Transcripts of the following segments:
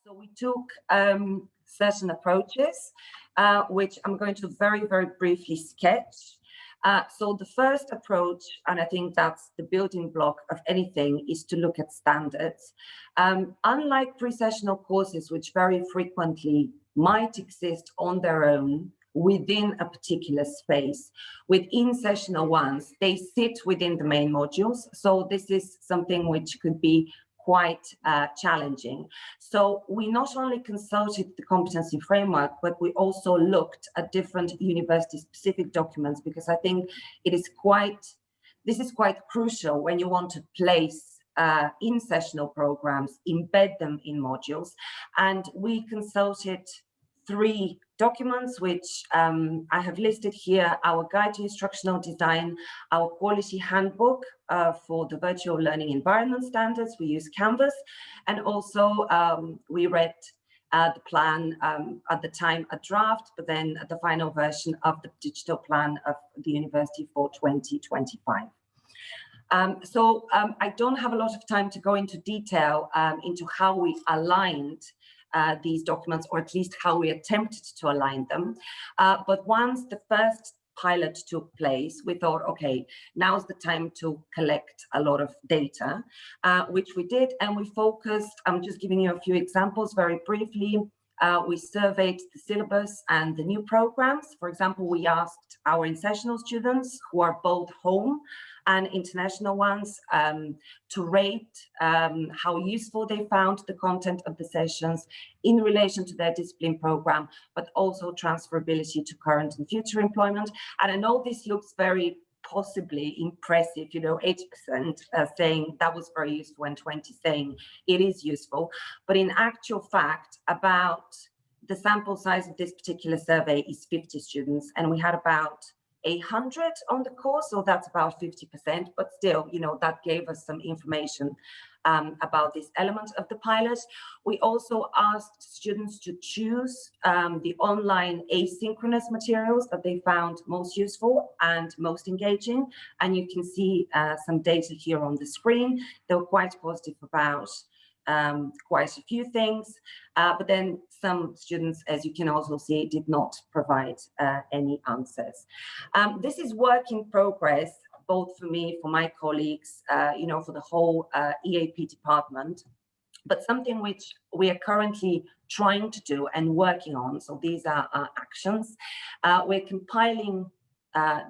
So we took certain approaches, which I'm going to very, very briefly sketch. So the first approach, and I think that's the building block of anything, is to look at standards. Unlike pre-sessional courses, which very frequently might exist on their own within a particular space, with in-sessional ones, they sit within the main modules. So this is something which could be quite challenging. So we not only consulted the competency framework, but we also looked at different university-specific documents, because I think this is quite crucial when you want to place in-sessional programs, embed them in modules. And we consulted 3 documents, which I have listed here: our guide to instructional design, our quality handbook for the virtual learning environment standards. We use Canvas, and also we read the plan, at the time a draft, but then the final version of the digital plan of the university for 2025. I don't have a lot of time to go into detail into how we aligned these documents, or at least how we attempted to align them. But once the first pilot took place, we thought, okay, now's the time to collect a lot of data, which we did, and we focused. I'm just giving you a few examples very briefly. We surveyed the syllabus and the new programs. For example, we asked our in-sessional students, who are both home and international ones, to rate how useful they found the content of the sessions in relation to their discipline program, but also transferability to current and future employment. And I know this looks very possibly impressive, 80% saying that was very useful and 20 saying it is useful. But in actual fact, about the sample size of this particular survey is 50 students, and we had about 800 on the course, so that's about 50%, but still, that gave us some information about this element of the pilot. We also asked students to choose the online asynchronous materials that they found most useful and most engaging, and you can see some data here on the screen. They were quite positive about quite a few things, but then some students, as you can also see, did not provide any answers. This is work in progress, both for me, for my colleagues, for the whole EAP department, but something which we are currently trying to do and working on. So these are our actions. We're compiling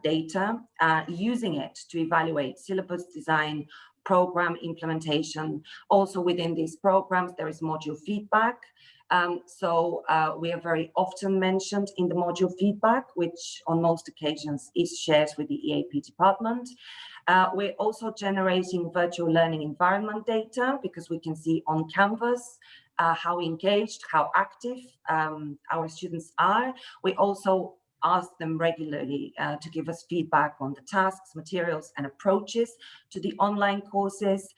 data, using it to evaluate syllabus design, program implementation. Also within these programs, there is module feedback. We are very often mentioned in the module feedback, which on most occasions is shared with the EAP department. We're also generating virtual learning environment data, because we can see on Canvas how engaged, how active our students are. We also ask them regularly to give us feedback on the tasks, materials, and approaches to the online courses.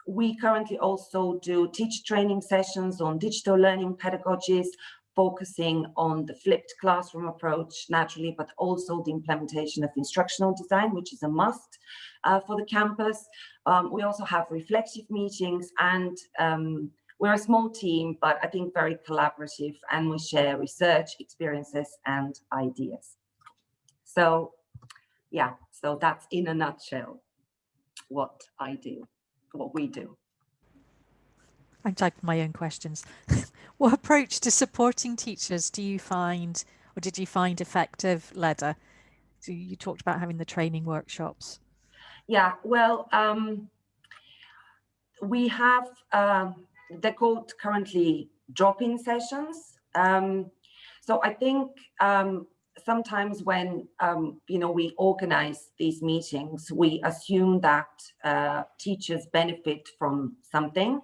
We currently also do teacher training sessions on digital learning pedagogies, focusing on the flipped classroom approach, naturally, but also the implementation of instructional design, which is a must for the campus. We also have reflective meetings, and we're a small team, but I think very collaborative, and we share research experiences and ideas. So yeah, so that's in a nutshell what I do, what we do. I'm typing my own questions. What approach to supporting teachers do you find, or did you find effective, Leda? So you talked about having the training workshops. Yeah, well, we have, they're called currently drop-in sessions. So I think sometimes when we organize these meetings, we assume that teachers benefit from something,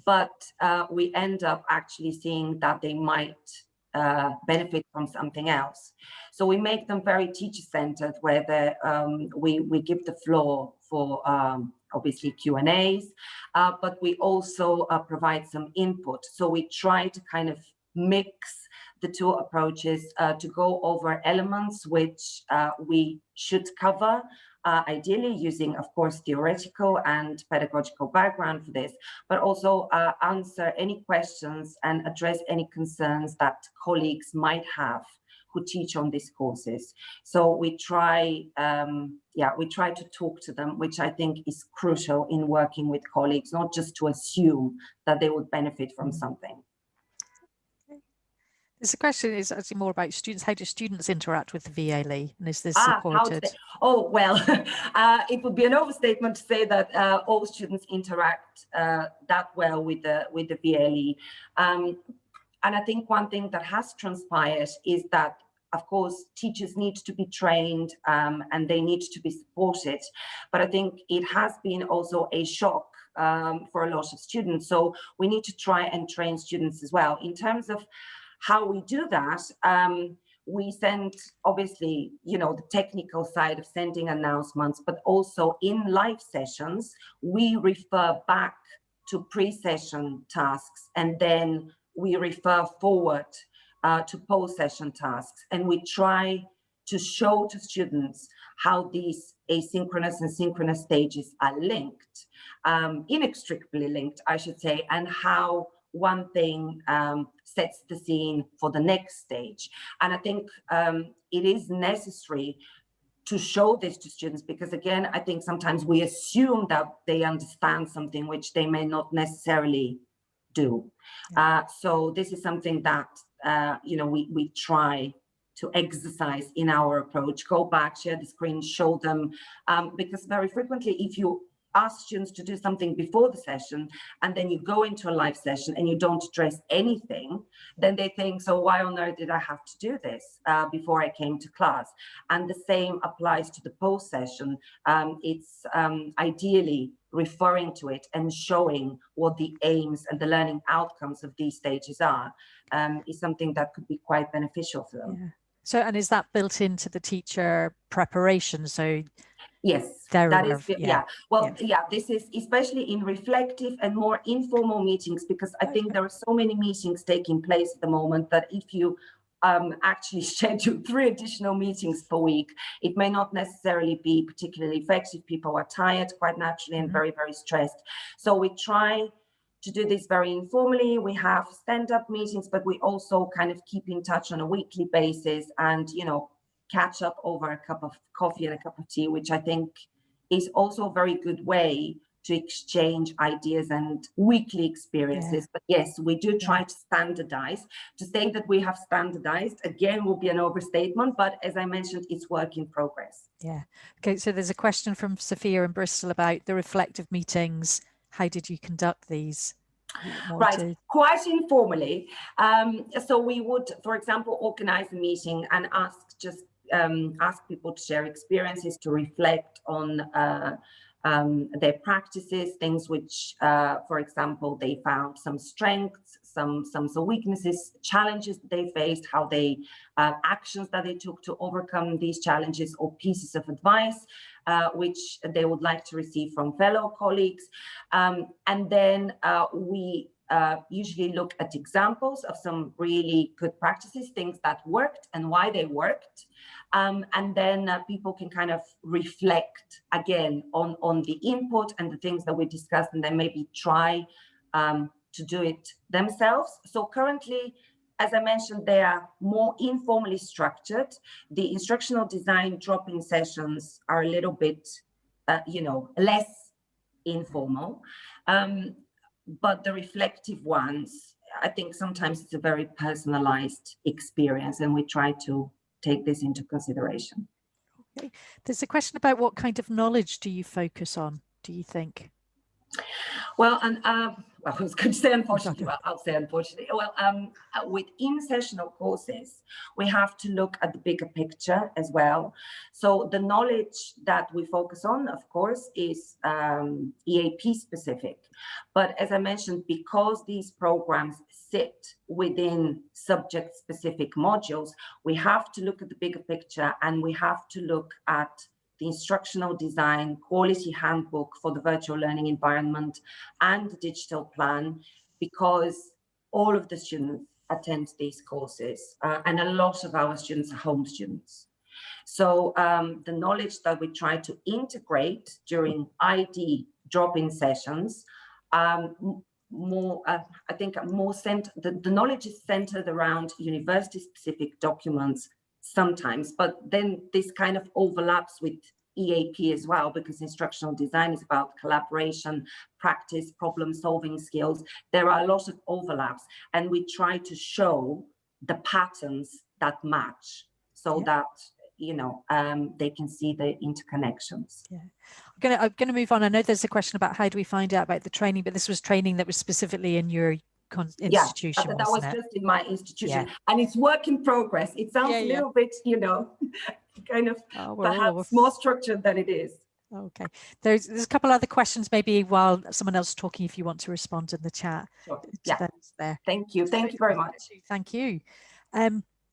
but we end up actually seeing that they might benefit from something else. So we make them very teacher-centered, where we give the floor for obviously Q&As, but we also provide some input. So we try to kind of mix the two approaches to go over elements which we should cover ideally using, of course, theoretical and pedagogical background for this, but also answer any questions and address any concerns that colleagues might have who teach on these courses. So we try, we try to talk to them, which I think is crucial in working with colleagues, not just to assume that they would benefit from something. This question is actually more about students. How do students interact with the VLE, and is this How supported? Oh, well, it would be an overstatement to say that all students interact that well with the VLE. And I think one thing that has transpired is that, of course, teachers need to be trained and they need to be supported. But I think it has been also a shock for a lot of students. So we need to try and train students as well. In terms of how we do that, we send, obviously, the technical side of sending announcements, but also in live sessions, we refer back to pre-session tasks, and then we refer forward to post-session tasks. And we try to show to students how these asynchronous and synchronous stages are linked, inextricably linked, I should say, and how one thing sets the scene for the next stage. And I think it is necessary to show this to students, because again, I think sometimes we assume that they understand something which they may not necessarily do. So this is something that we try to exercise in our approach. Go back, share the screen, show them, because very frequently, if you ask students to do something before the session and then you go into a live session and you don't address anything, then they think, so why on earth did I have to do this before I came to class? And the same applies to the post session. It's ideally referring to it and showing what the aims and the learning outcomes of these stages are, is something that could be quite beneficial for them. Yeah. So, and is that built into the teacher preparation? So yes, that is, this is especially in reflective and more informal meetings, because I think there are so many meetings taking place at the moment that if you actually schedule 3 additional meetings per week, it may not necessarily be particularly effective. People are tired quite naturally and very, very stressed. So we try to do this very informally. We have stand-up meetings, but we also kind of keep in touch on a weekly basis and, catch up over a cup of coffee and a cup of tea, which I think is also a very good way to exchange ideas and weekly experiences. But yes, we do try to standardize. To say that we have standardized, again, will be an overstatement, but as I mentioned, it's work in progress. Yeah. Okay, so there's a question from Sophia in Bristol about the reflective meetings. How did you conduct these? Right, quite informally. So we would, for example, organize a meeting and ask people to share experiences, to reflect on their practices, things which, for example, they found some strengths, some weaknesses, challenges that they faced, how they actions that they took to overcome these challenges, or pieces of advice which they would like to receive from fellow colleagues. And then we usually look at examples of some really good practices, things that worked and why they worked. And then people can kind of reflect again on the input and the things that we discussed, and then maybe try to do it themselves. So currently, as I mentioned, they are more informally structured. The instructional design drop-in sessions are a little bit, less informal. But the reflective ones, I think sometimes it's a very personalized experience, and we try to take this into consideration. Okay. There's a question about what kind of knowledge do you focus on, do you think? Well, and I was going to say unfortunately, well, I'll say unfortunately. Well, with in-sessional courses, we have to look at the bigger picture as well. So the knowledge that we focus on, of course, is EAP specific. But as I mentioned, because these programs sit within subject-specific modules, we have to look at the bigger picture, and we have to look at the instructional design, quality handbook for the virtual learning environment, and the digital plan, because all of the students attend these courses, and a lot of our students are home students. So the knowledge that we try to integrate during ID drop-in sessions, I think the knowledge is centered around university-specific documents sometimes, but then this kind of overlaps with EAP as well, because instructional design is about collaboration, practice, problem-solving skills. There are a lot of overlaps, and we try to show the patterns that match, so that they can see the interconnections. Yeah, I'm gonna move on. I know there's a question about how do we find out about the training, but this was training that was specifically in your institution. That was just in my institution, and it's work in progress. It sounds a little bit, kind of perhaps more structured than it is. Okay, there's a couple other questions maybe while someone else is talking, if you want to respond in the chat. Sure. Yeah, there. Thank you very much. Thank you.